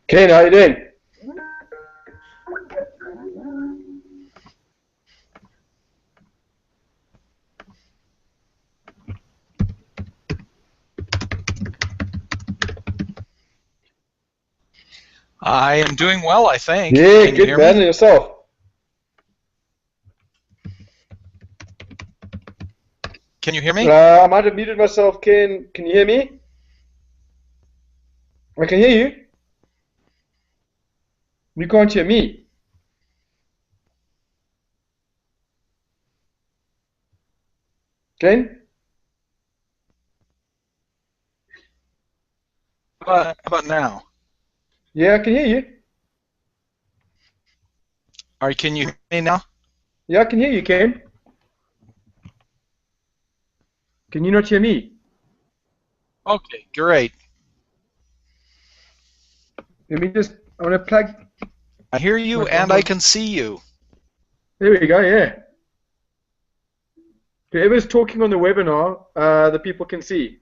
Ken, how you doing? I am doing well, I think. Yeah, Can you good hear man. me? And yourself? Can you hear me? I might have muted myself, Ken. Can you hear me? I can hear you. You can't hear me. Ken? How about now? Yeah, I can hear you. All right, can you hear me now? Yeah, I can hear you, Ken. Can you not hear me? Okay, great. Let me just, I want to plug. I hear you and I can see you. There we go, yeah. Whoever's talking on the webinar, the people can see.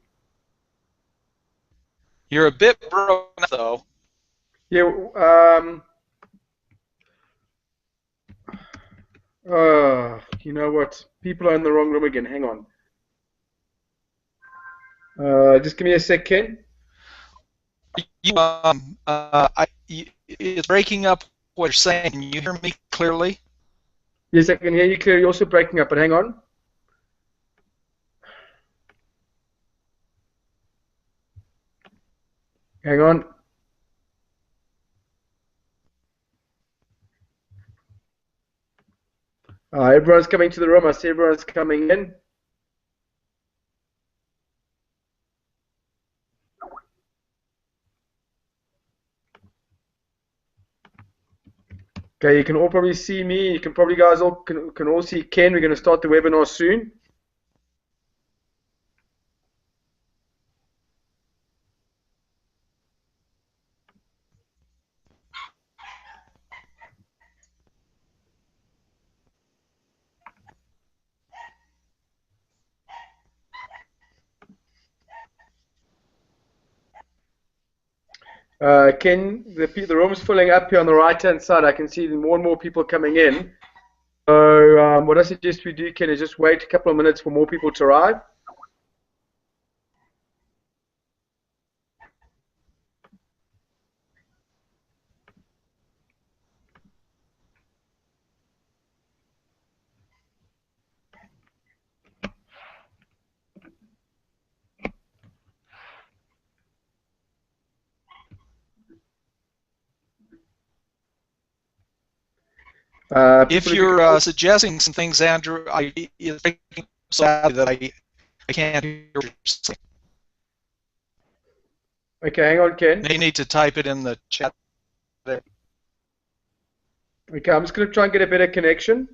You're a bit broken up, though. Yeah, you know what? People are in the wrong room again. Hang on. Just give me a second. It's breaking up what you're saying. Can you hear me clearly? Yes, I can hear you clearly. You're also breaking up, but hang on. Hang on. Everyone's coming to the room. I see everyone's coming in. Okay, you can all probably see me. You can probably guys all can all see Ken. We're going to start the webinar soon. Ken, the room's filling up here on the right-hand side. I can see more and more people coming in. So what I suggest we do, Ken, is just wait a couple of minutes for more people to arrive. If you're suggesting some things, Andrew, it's breaking so badly that I can't hear what you're saying. Okay, hang on, Ken. You need to type it in the chat there. Okay, I'm just going to try and get a better connection.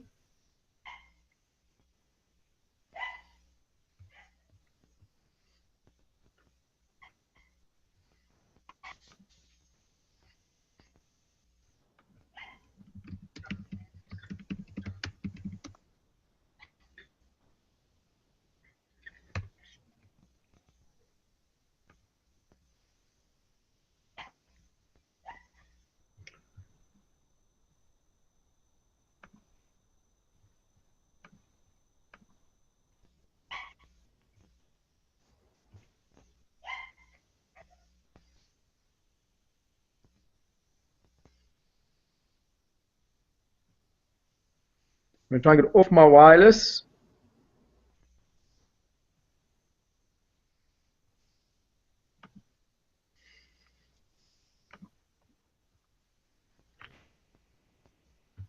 I'm going to try and get off my wireless.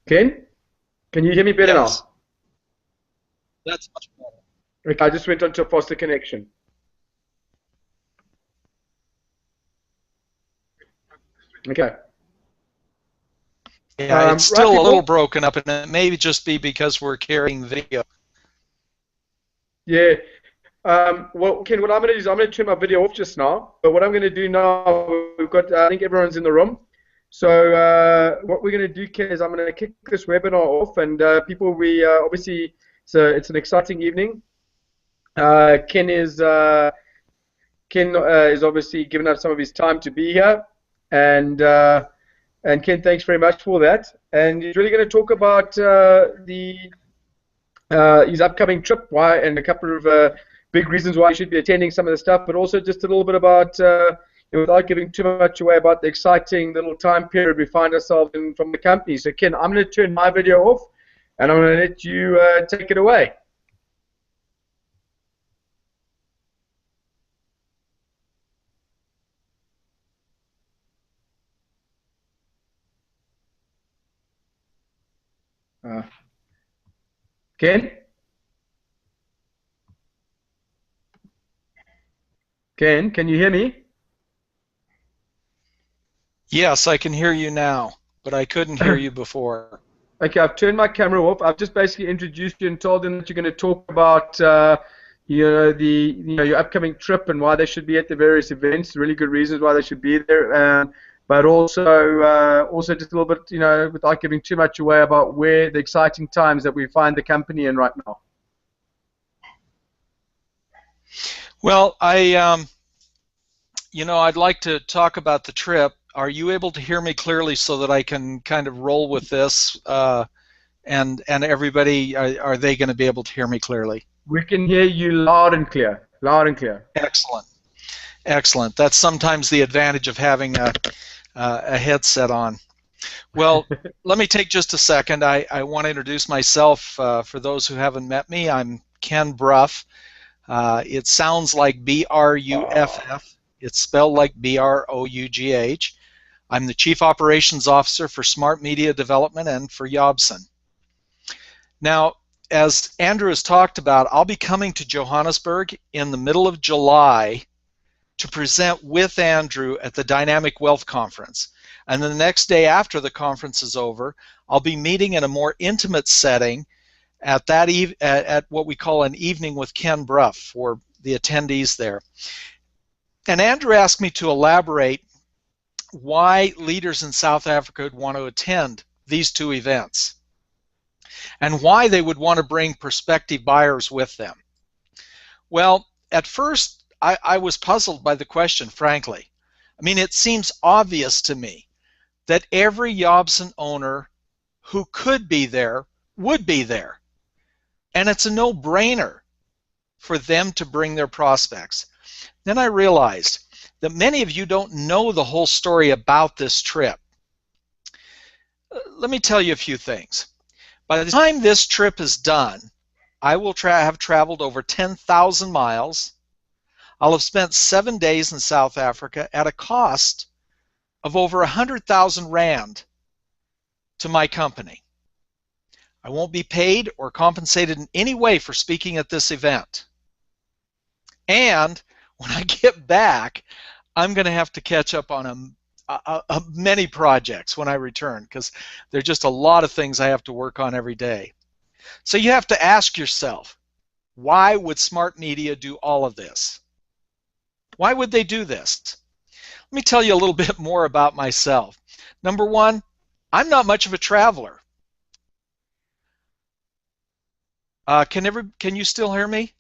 Ken, can you hear me better Yes. now? That's much better. Okay, I just went onto a faster connection. Okay. Yeah, it's Right, still a little people. broken up, and it may just be because we're carrying video. Yeah. Well, Ken, what I'm going to do is I'm going to turn my video off just now. But what I'm going to do now, we've got, I think everyone's in the room. So what we're going to do, Ken, is I'm going to kick this webinar off, and people, we obviously, so it's an exciting evening. Ken is obviously given up some of his time to be here, and Ken, thanks very much for that. And he's really going to talk about the his upcoming trip, why, and a couple of big reasons why you should be attending some of the stuff, but also just a little bit about, without giving too much away, about the exciting little time period we find ourselves in from the company. So, Ken, I'm going to turn my video off, and I'm going to let you take it away. Ken? Ken, can you hear me? Yes, I can hear you now, but I couldn't hear you before. Okay, I've turned my camera off. I've just basically introduced you and told them that you're going to talk about, your upcoming trip and why they should be at the various events. Really good reasons why they should be there, but also just a little bit, without giving too much away, about where the exciting times that we find the company in right now. Well, I'd like to talk about the trip. Are you able to hear me clearly so that I can kind of roll with this? And everybody, are they going to be able to hear me clearly? We can hear you loud and clear. Loud and clear. Excellent. Excellent. That's sometimes the advantage of having a headset on. Well, let me take just a second. I want to introduce myself for those who haven't met me. I'm Ken Brough. It sounds like B-R-U-F-F. It's spelled like B-R-O-U-G-H. I'm the Chief Operations Officer for Smart Media Development and for YOBSN. Now, as Andrew has talked about, I'll be coming to Johannesburg in the middle of July to present with Andrew at the Dynamic Wealth Conference. And then the next day after the conference is over, I'll be meeting in a more intimate setting at what we call an evening with Ken Brough for the attendees there. And Andrew asked me to elaborate why leaders in South Africa would want to attend these two events and why they would want to bring prospective buyers with them. Well, at first, I was puzzled by the question, frankly. I mean, it seems obvious to me that every YOBSN owner who could be there would be there. And it's a no-brainer for them to bring their prospects. Then I realized that many of you don't know the whole story about this trip. Let me tell you a few things. By the time this trip is done, I will have traveled over 10,000 miles. I'll have spent 7 days in South Africa at a cost of over 100,000 Rand to my company. I won't be paid or compensated in any way for speaking at this event. And when I get back, I'm going to have to catch up on many projects when I return, because there are just a lot of things I have to work on every day. So you have to ask yourself, why would Smart Media do all of this? Why would they do this? Let me tell you a little bit more about myself. Number one, I'm not much of a traveler. Can you still hear me?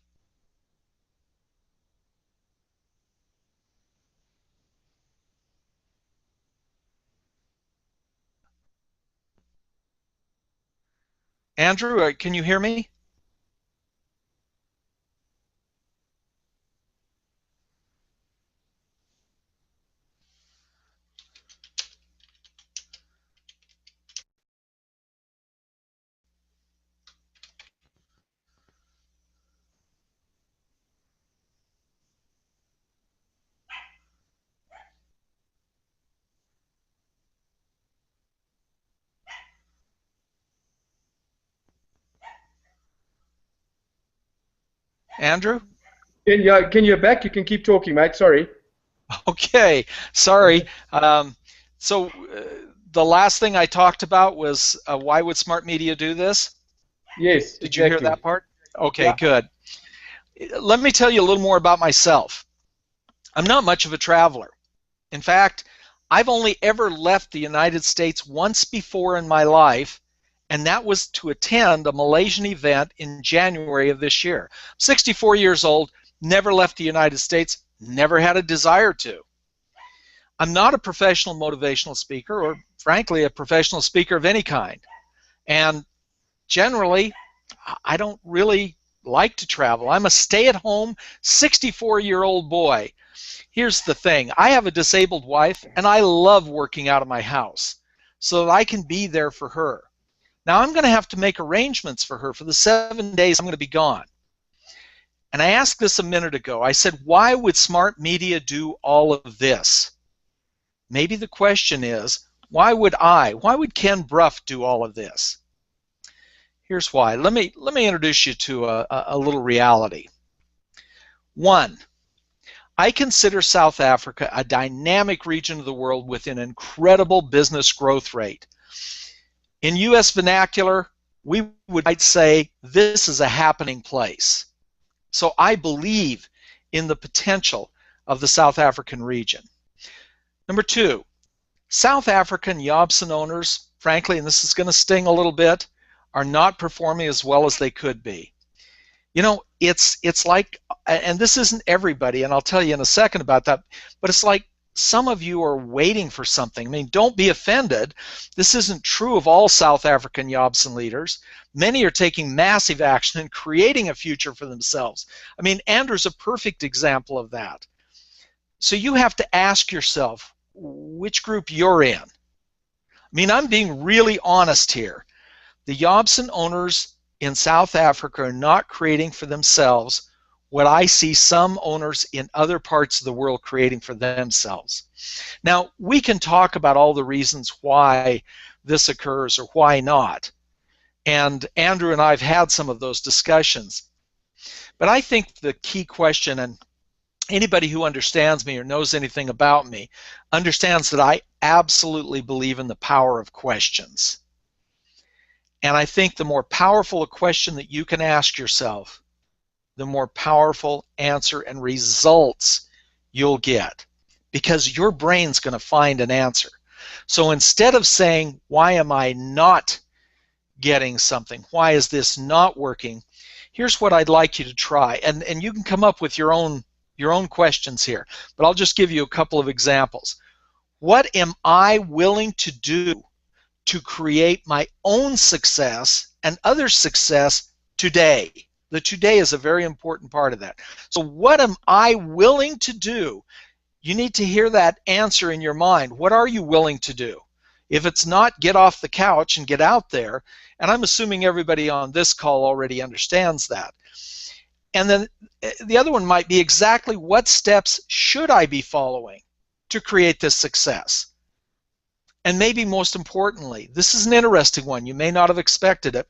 Andrew, can you hear me? Andrew? Ken, you're back. You can keep talking, mate. Sorry. Okay, sorry. So the last thing I talked about was why would smart media do this? Yes, Did you hear exactly. that part? Okay, Yeah. good. Let me tell you a little more about myself. I'm not much of a traveler. In fact, I've only ever left the United States once before in my life, and that was to attend a Malaysian event in January of this year. 64 years old, never left the United States, never had a desire to. I'm not a professional motivational speaker or, frankly, a professional speaker of any kind. And generally, I don't really like to travel. I'm a stay-at-home 64-year-old boy. Here's the thing. I have a disabled wife, and I love working out of my house so that I can be there for her. Now, I'm going to have to make arrangements for her for the 7 days I'm going to be gone. And I asked this a minute ago. I said, why would smart media do all of this? Maybe the question is, why would Ken Brough do all of this? Here's why. Let me introduce you to a little reality. One, I consider South Africa a dynamic region of the world with an incredible business growth rate. In U.S. vernacular, we would say this is a happening place. So I believe in the potential of the South African region. Number two, South African YOBSN owners, frankly, and this is going to sting a little bit, are not performing as well as they could be. You know, it's like, and this isn't everybody, and I'll tell you in a second about that, but it's like some of you are waiting for something. I mean, don't be offended. This isn't true of all South African YOBSN leaders. Many are taking massive action and creating a future for themselves. I mean, Andrew's a perfect example of that. So you have to ask yourself which group you're in. I mean, I'm being really honest here. The YOBSN owners in South Africa are not creating for themselves what I see some owners in other parts of the world creating for themselves. Now, we can talk about all the reasons why this occurs or why not. And Andrew and I have had some of those discussions. But I think the key question, and anybody who understands me or knows anything about me understands that I absolutely believe in the power of questions. And I think the more powerful a question that you can ask yourself, the more powerful answer and results you'll get, because your brain's going to find an answer. So instead of saying, why am I not getting something? Why is this not working? Here's what I'd like you to try. And you can come up with your own questions here, but I'll just give you a couple of examples. What am I willing to do to create my own success and other success today? The today is a very important part of that. So what am I willing to do? You need to hear that answer in your mind. What are you willing to do? If it's not, get off the couch and get out there. And I'm assuming everybody on this call already understands that. And then the other one might be exactly what steps should I be following to create this success? And maybe most importantly, this is an interesting one. You may not have expected it.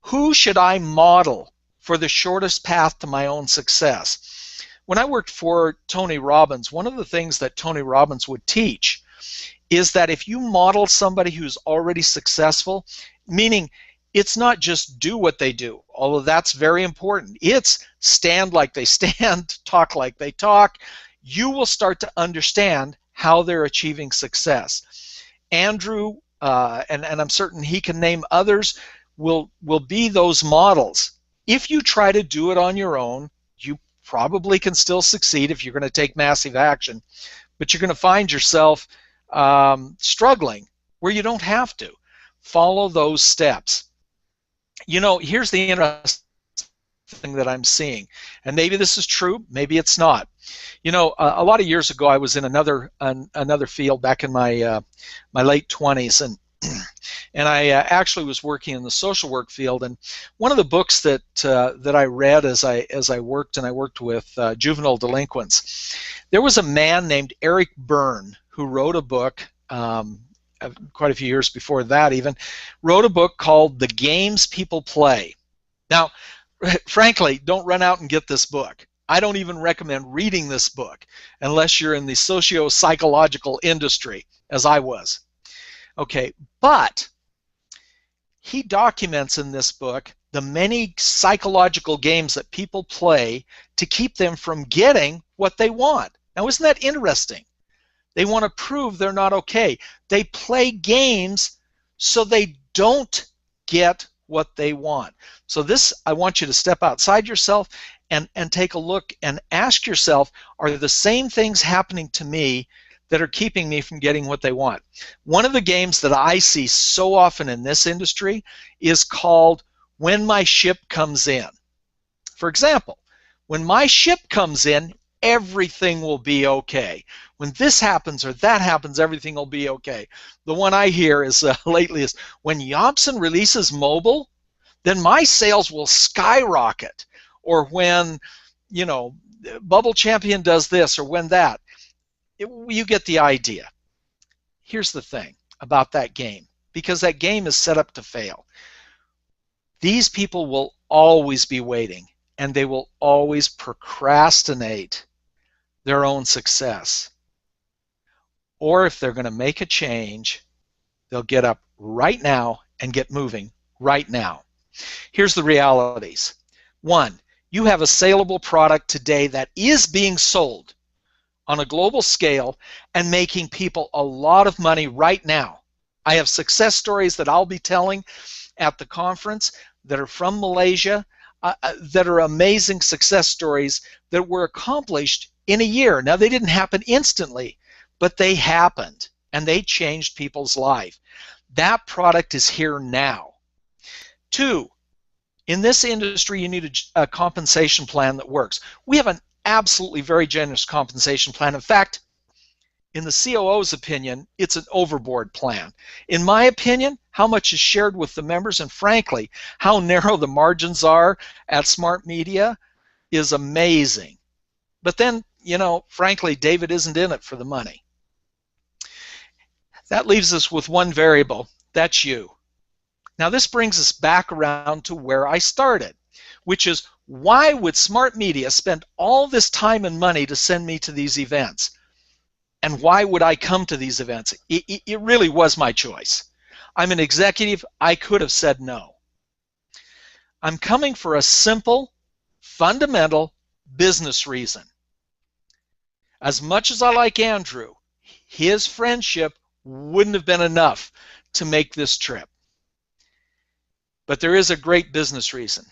Who should I model for the shortest path to my own success? When I worked for Tony Robbins, one of the things that Tony Robbins would teach is that if you model somebody who's already successful, meaning it's not just do what they do, although that's very important. It's stand like they stand, talk like they talk. You will start to understand how they're achieving success. Andrew, and I'm certain he can name others, will be those models. If you try to do it on your own, you probably can still succeed if you're going to take massive action, but you're going to find yourself struggling where you don't have to. Follow those steps. You know, here's the interesting thing that I'm seeing, and maybe this is true, maybe it's not. You know, a lot of years ago, I was in another field back in my my late 20s, and I actually was working in the social work field. And one of the books that that I read as I worked with juvenile delinquents, there was a man named Eric Byrne who wrote a book. Quite a few years before that even, wrote a book called The Games People Play. Now, frankly, don't run out and get this book. I don't even recommend reading this book unless you're in the socio-psychological industry, as I was. Okay, but he documents in this book the many psychological games that people play to keep them from getting what they want. Now, isn't that interesting? They want to prove they're not okay. They play games so they don't get what they want. So this, I want you to step outside yourself and take a look and ask yourself, are the same things happening to me that are keeping me from getting what they want? One of the games that I see so often in this industry is called When My Ship Comes In. For example, when my ship comes in, everything will be okay. When this happens or that happens, everything will be okay. The one I hear is lately is, when YOBSN releases mobile, then my sales will skyrocket. Or when, you know, Bubble Champion does this or when that. You get the idea. Here's the thing about that game, because that game is set up to fail. These people will always be waiting, and they will always procrastinate their own success. Or if they're going to make a change, they'll get up right now and get moving right now. Here's the realities. One, you have a saleable product today that is being sold on a global scale and making people a lot of money right now. I have success stories that I'll be telling at the conference that are from Malaysia that are amazing success stories that were accomplished in a year. Now, they didn't happen instantly, but they happened, and they changed people's life. That product is here now. Two, in this industry, you need a compensation plan that works. We have an absolutely very generous compensation plan. In fact, in the COO's opinion, it's an overboard plan. In my opinion, how much is shared with the members, and frankly, how narrow the margins are at Smart Media is amazing. But then, you know, frankly, David isn't in it for the money. That leaves us with one variable. That's you. Now, this brings us back around to where I started, which is, why would Smart Media spend all this time and money to send me to these events? And why would I come to these events? It really was my choice. I'm an executive. I could have said no. I'm coming for a simple, fundamental business reason. As much as I like Andrew, his friendship wouldn't have been enough to make this trip. But there is a great business reason.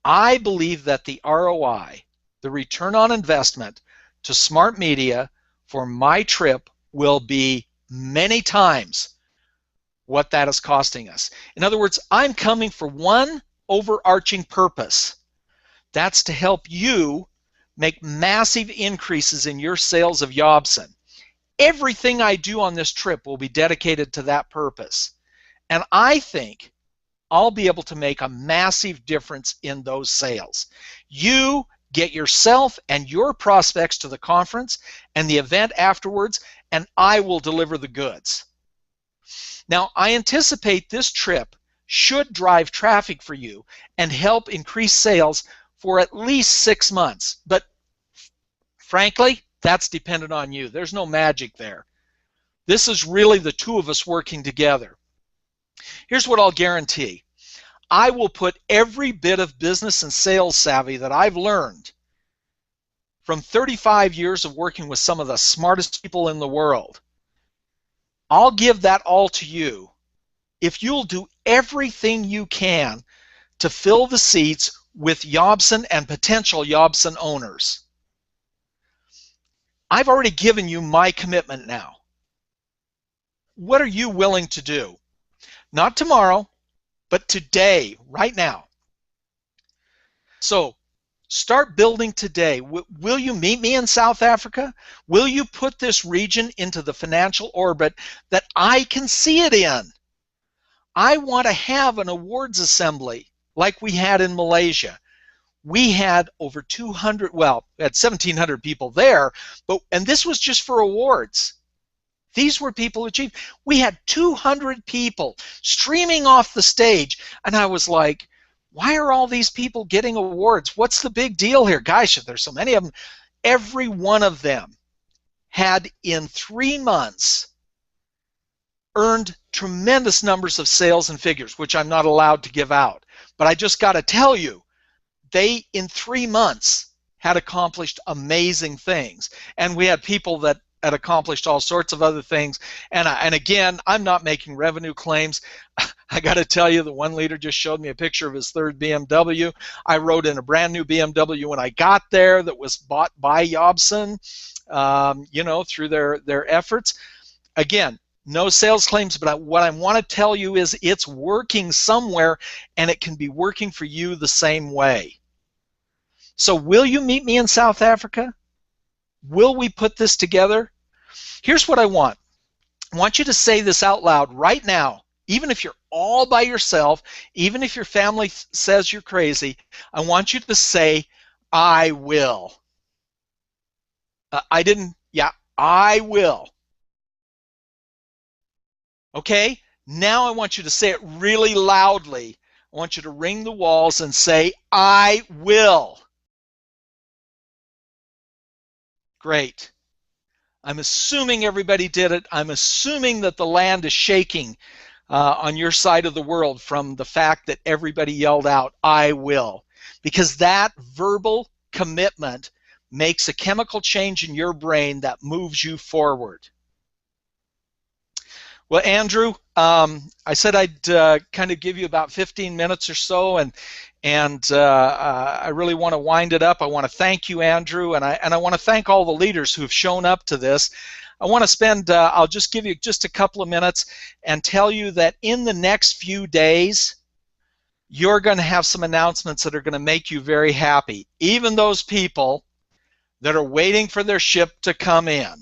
I believe that the ROI, the return on investment to Smart Media for my trip, will be many times what that is costing us. In other words, I'm coming for one overarching purpose. That's to help you make massive increases in your sales of YOBSN. Everything I do on this trip will be dedicated to that purpose. And I think I'll be able to make a massive difference in those sales. You get yourself and your prospects to the conference and the event afterwards, and I will deliver the goods. Now, I anticipate this trip should drive traffic for you and help increase sales for at least 6 months. But frankly, that's dependent on you. There's no magic there. This is really the two of us working together. Here's what I'll guarantee. I will put every bit of business and sales savvy that I've learned from 35 years of working with some of the smartest people in the world. I'll give that all to you if you'll do everything you can to fill the seats with YOBSN and potential YOBSN owners. I've already given you my commitment now. What are you willing to do? Not tomorrow, but today, right now. So start building today. Will you meet me in South Africa? Will you put this region into the financial orbit that I can see it in? I want to have an awards assembly like we had in Malaysia. We had over 200, well, we had 1,700 people there, and this was just for awards. These were people who achieved. We had 200 people streaming off the stage, and I was like, Why are all these people getting awards? What's the big deal here? Gosh, there's so many of them. Every one of them had in 3 months earned tremendous numbers of sales and figures, which I'm not allowed to give out. But I just got to tell you, they in 3 months had accomplished amazing things. And we had people that had accomplished all sorts of other things. And again, I'm not making revenue claims. I got to tell you, the one leader just showed me a picture of his third BMW. I rode in a brand new BMW when I got there that was bought by YOBSN, you know, through their efforts. Again, no sales claims, but what I want to tell you is it's working somewhere, and it can be working for you the same way. So will you meet me in South Africa? Will we put this together? Here's what I want. I want you to say this out loud right now, even if you're all by yourself, even if your family says you're crazy. I want you to say, I will. I will. Okay? Now I want you to say it really loudly. I want you to ring the walls and say, I will. Great. I'm assuming everybody did it. I'm assuming that the land is shaking on your side of the world from the fact that everybody yelled out, I will. Because that verbal commitment makes a chemical change in your brain that moves you forward. Well, Andrew, I said I'd kind of give you about 15 minutes or so, and I really want to wind it up. I want to thank you, Andrew, and I want to thank all the leaders who have shown up to this. I want to spend, I'll just give you just a couple of minutes and tell you that in the next few days, you're going to have some announcements that are going to make you very happy, even those people that are waiting for their ship to come in.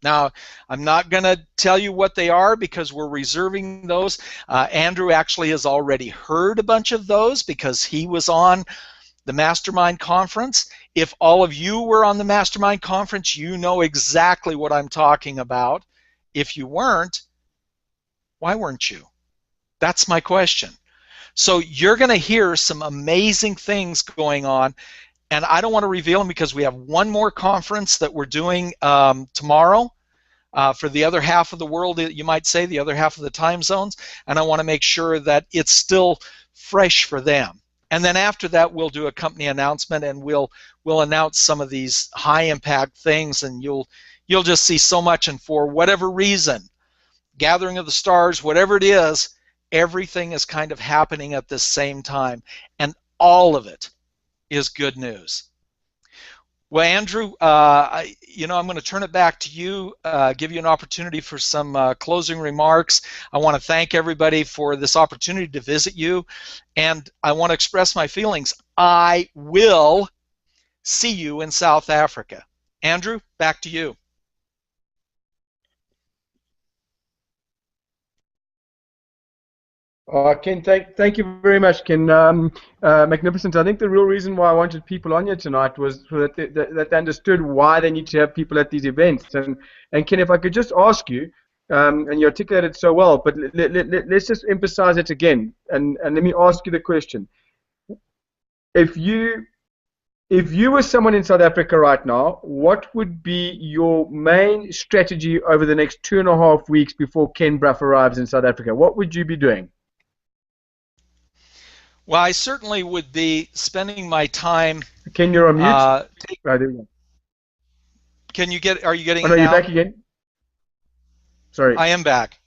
Now, I'm not going to tell you what they are because we're reserving those. Andrew actually has already heard a bunch of those because he was on the Mastermind Conference. If all of you were on the Mastermind Conference, you know exactly what I'm talking about. If you weren't, why weren't you? That's my question. So you're going to hear some amazing things going on. And I don't want to reveal them because we have one more conference that we're doing tomorrow for the other half of the world, you might say, the other half of the time zones. And I want to make sure that it's still fresh for them. And then after that, we'll do a company announcement, and we'll announce some of these high-impact things, and you'll just see so much. And for whatever reason, Gathering of the Stars, whatever it is, everything is kind of happening at the same time, and all of it is good news. Well, Andrew, you know, I'm going to turn it back to you, give you an opportunity for some closing remarks. I want to thank everybody for this opportunity to visit you, and I want to express my feelings. I will see you in South Africa. Andrew, back to you. Ken, thank you very much, Ken. Magnificent. I think the real reason why I wanted people on here tonight was so that they understood why they need to have people at these events. And Ken, if I could just ask you, and you articulated so well, but let's just emphasize it again. And let me ask you the question. If you were someone in South Africa right now, what would be your main strategy over the next 2.5 weeks before Ken Brough arrives in South Africa? What would you be doing? Well, I certainly would be spending my time. Ken, you're on mute. Right, there we go. Can you get? Are you getting? Oh, no, you're back again. Sorry. I am back.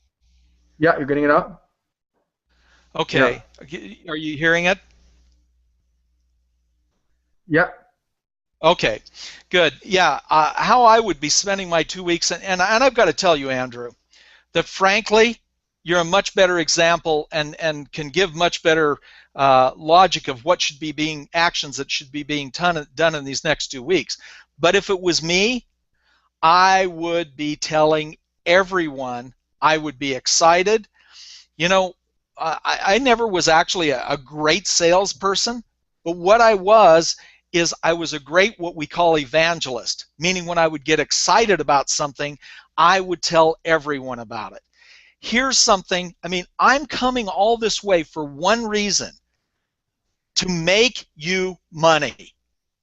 Yeah, you're getting it out. Okay. Yeah. Are you hearing it? Yeah. Okay. Good. Yeah. How I would be spending my 2 weeks, and I've got to tell you, Andrew, that frankly, you're a much better example and can give much better logic of what should be being actions that should be being done in these next 2 weeks. But if it was me, I would be telling everyone. I would be excited. You know, I never was actually a great salesperson, but what I was is I was a great what we call evangelist, meaning when I would get excited about something, I would tell everyone about it. Here's something, I mean, I'm coming all this way for one reason, to make you money.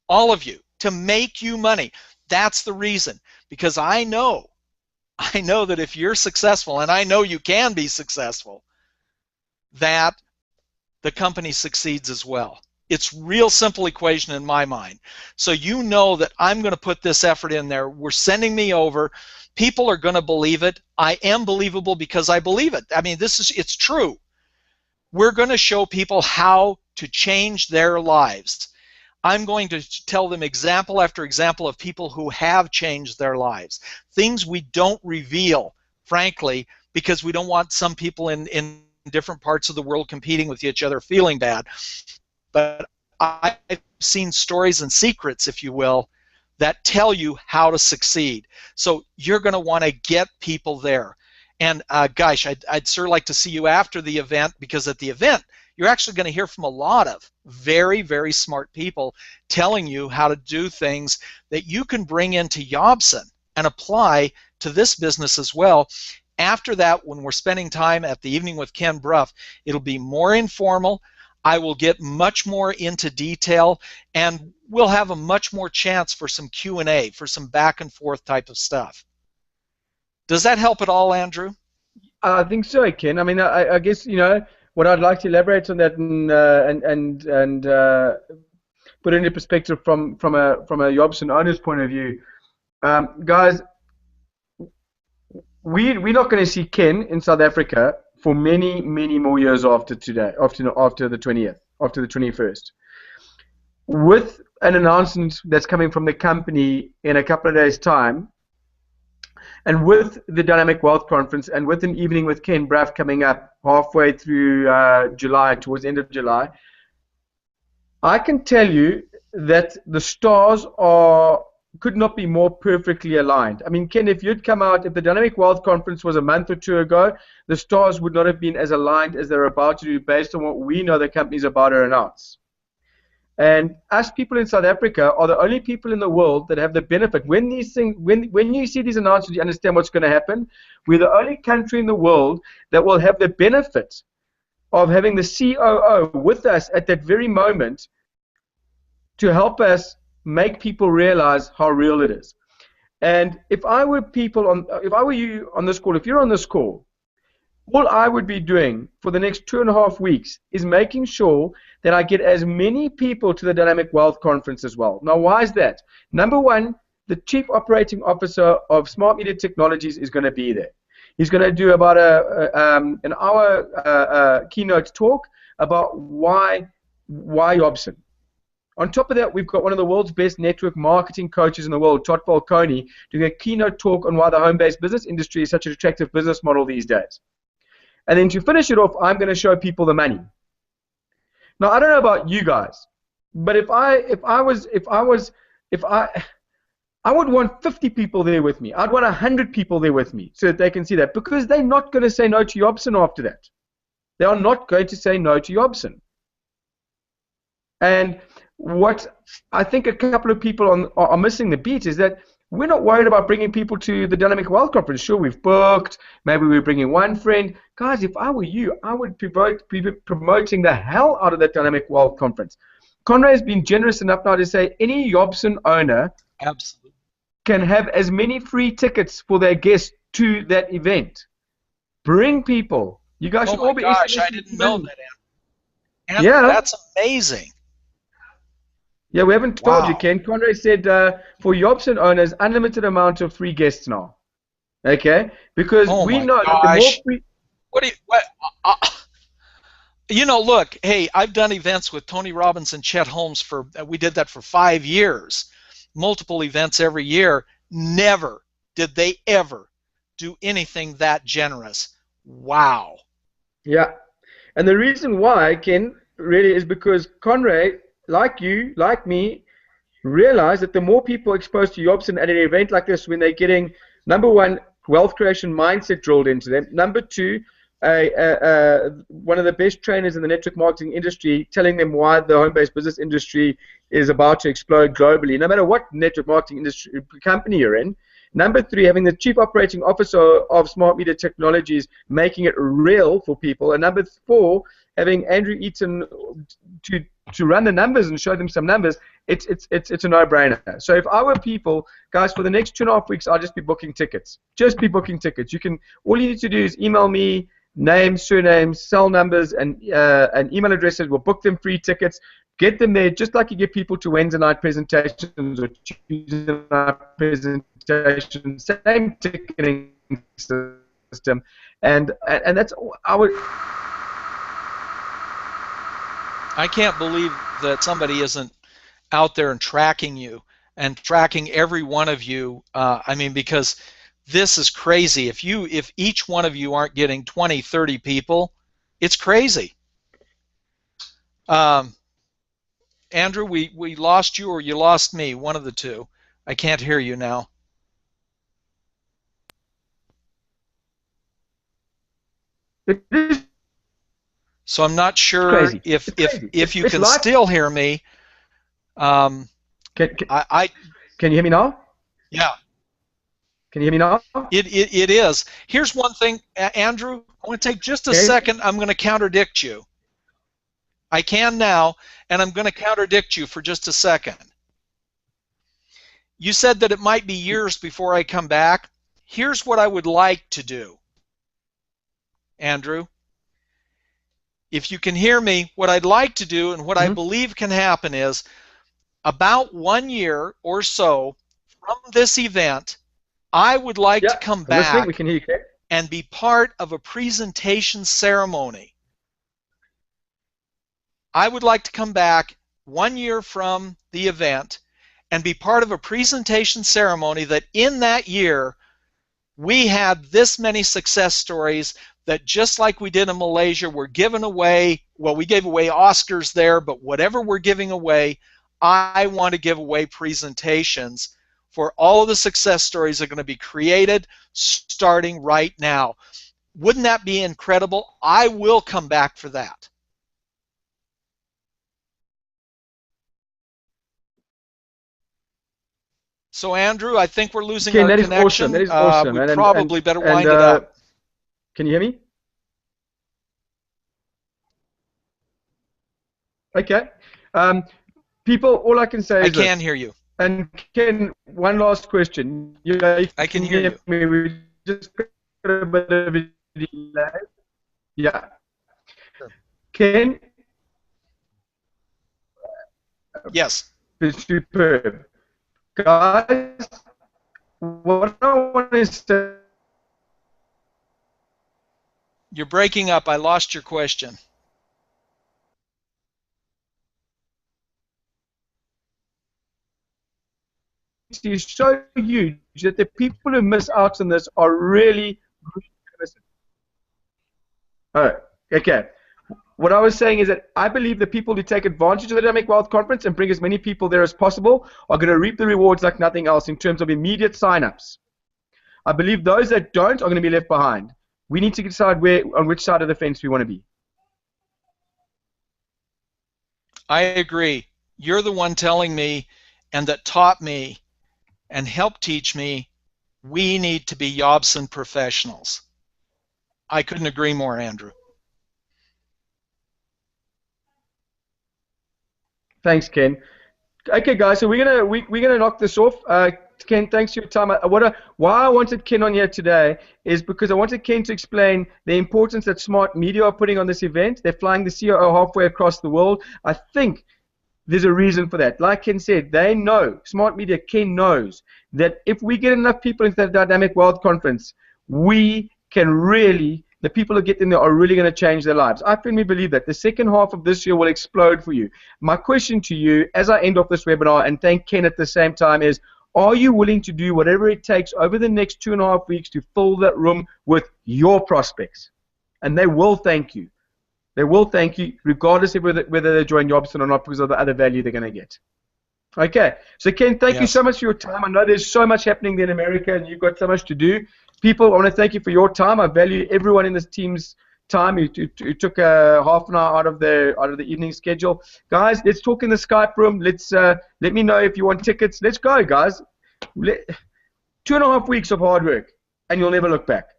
All of you, to make you money. That's the reason. Because I know that if you're successful, and I know you can be successful, that the company succeeds as well. It's real simple equation in my mind. So you know that I'm going to put this effort in there. We're sending me over. People are going to believe it. I am believable because I believe it. I mean, it's true. We're going to show people how to change their lives. I'm going to tell them example after example of people who have changed their lives. Things we don't reveal, frankly, because we don't want some people in different parts of the world competing with each other feeling bad. But I've seen stories and secrets, if you will, that tell you how to succeed. So you're going to want to get people there. And gosh, I'd sure like to see you after the event, because at the event, you're actually going to hear from a lot of very, very smart people telling you how to do things that you can bring into YOBSN and apply to this business as well. After that, when we're spending time at the Evening with Ken Brough, it'll be more informal. I will get much more into detail, and we'll have a much more chance for some Q&A, for some back and forth type of stuff. Does that help at all, Andrew? I think so, Ken. I mean, I guess, you know, what I'd like to elaborate on that and put into perspective from a YOBSN owner's point of view, guys, we're not going to see Ken in South Africa for many, many more years after today, after the 20th, after the 21st. With an announcement that's coming from the company in a couple of days' time, and with the Dynamic Wealth Conference, and with an Evening with Ken Brough coming up halfway through July, towards the end of July, I can tell you that the stars could not be more perfectly aligned. I mean, Ken, if you'd come out, if the Dynamic Wealth Conference was a month or two ago, the stars would not have been as aligned as they're about to do based on what we know the company's about to announce. And us people in South Africa are the only people in the world that have the benefit. When these things, when you see these announcements, you understand what's going to happen. We're the only country in the world that will have the benefit of having the COO with us at that very moment to help us make people realize how real it is. And if I were you on this call, if you're on this call, all I would be doing for the next 2.5 weeks is making sure that I get as many people to the Dynamic Wealth Conference as well. Now, why is that? Number one, the Chief Operating Officer of Smart Media Technologies is going to be there. He's going to do about an hour keynote talk about why YOBSN. On top of that, we've got one of the world's best network marketing coaches in the world, Todd Falcone, doing a keynote talk on why the home-based business industry is such an attractive business model these days. And then to finish it off, I'm going to show people the money. Now, I don't know about you guys, but I would want 50 people there with me. I'd want 100 people there with me so that they can see that, because they're not going to say no to YOBSN after that. They are not going to say no to YOBSN. And what I think a couple of people are missing the beat is that we're not worried about bringing people to the Dynamic Wealth Conference. Sure, we've booked. Maybe we're bringing one friend. Guys, if I were you, I would be promoting the hell out of that Dynamic Wealth Conference. Conrad has been generous enough now to say any YOBSN owner absolutely can have as many free tickets for their guests to that event. Bring people. You guys should all be. Oh my gosh, I didn't know that, Andrew. Yeah, that's amazing. Yeah, we haven't told you, Ken. Conrad said for YOBSN owners, unlimited amount of free guests now. Okay? Because we know that the more free... You know, look, hey, I've done events with Tony Robbins and Chet Holmes we did that for 5 years. Multiple events every year. Never did they ever do anything that generous. Wow. Yeah. And the reason why, Ken, really is because Conrad, like you, like me, realize that the more people exposed to YOBSN at an event like this, when they're getting, number one, wealth creation mindset drilled into them, number two, one of the best trainers in the network marketing industry telling them why the home-based business industry is about to explode globally, no matter what network marketing industry company you're in. Number three, having the Chief Operating Officer of Smart Media Technologies making it real for people. And number four, having Andrew Eaton to to run the numbers and show them some numbers, it's a no-brainer. So if I were people, guys, for the next 2.5 weeks, I'll just be booking tickets. Just be booking tickets. All you need to do is email me names, surnames, cell numbers, and email addresses. We'll book them free tickets. Get them there, just like you get people to Wednesday night presentations or Tuesday night presentations. Same ticketing system, and that's I can't believe that somebody isn't out there and tracking you and tracking every one of you. I mean, because this is crazy. If each one of you aren't getting 20, 30 people, it's crazy. Andrew, we lost you, or you lost me, one of the two. I can't hear you now. So I'm not sure if you can still hear me. Can you hear me now? Yeah. Can you hear me now? It is. Here's one thing, Andrew. I want to take just a second. I'm going to contradict you. I can now, and I'm going to contradict you for just a second. You said that it might be years before I come back. Here's what I would like to do, Andrew. If you can hear me, what I'd like to do and what I believe can happen is about 1 year or so from this event, I would like to come back we can hear you, and be part of a presentation ceremony. I would like to come back 1 year from the event and be part of a presentation ceremony that in that year we had this many success stories that, just like we did in Malaysia, we're giving away, well, we gave away Oscars there, but whatever we're giving away, I want to give away presentations for all of the success stories that are going to be created starting right now. Wouldn't that be incredible? I will come back for that. So, Andrew, I think we're losing our connection. Awesome. That is awesome. We probably better wind it up. Can you hear me? Okay. People, all I can say is I can hear you. And Ken, one last question. I can hear you. We just got a bit of a delay. Yeah. Sure. Ken? Yes. It's superb. Guys, what I want to say... You're breaking up. I lost your question. To show you that the people who miss out on this are really innocent. Oh, okay. What I was saying is that I believe the people who take advantage of the Dynamic Wealth Conference and bring as many people there as possible are going to reap the rewards like nothing else in terms of immediate sign-ups. I believe those that don't are going to be left behind. We need to decide on which side of the fence we want to be. I agree. You're the one telling me and that taught me and helped teach me we need to be YOBSN professionals. I couldn't agree more, Andrew. Thanks, Ken. Okay, guys, so we're gonna knock this off. Ken, thanks for your time. Why I wanted Ken on here today is because I wanted Ken to explain the importance that smart media are putting on this event. They're flying the COO halfway across the world. I think there's a reason for that. Like Ken said, they know, smart media, Ken knows, that if we get enough people into that Dynamic Wealth Conference, we can really, the people who get in there are really going to change their lives. I firmly believe that. The second half of this year will explode for you. My question to you, as I end off this webinar and thank Ken at the same time, is, are you willing to do whatever it takes over the next 2.5 weeks to fill that room with your prospects? And they will thank you. They will thank you regardless of whether they join YOBSN or not, because of the other value they're going to get. Okay. So, Ken, thank you so much for your time. I know there's so much happening there in America and you've got so much to do. People, I want to thank you for your time. I value everyone in this team's time who took half an hour out of the evening schedule. Guys, let's talk in the Skype room. Let's let me know if you want tickets. Let's go, guys. 2.5 weeks of hard work, and you'll never look back.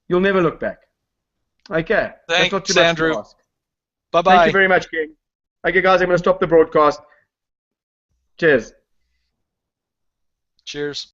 You'll never look back. Okay. Thanks, that's not too much Andrew. to ask. Bye-bye. Thank you very much, Ken. Okay, guys, I'm going to stop the broadcast. Cheers. Cheers.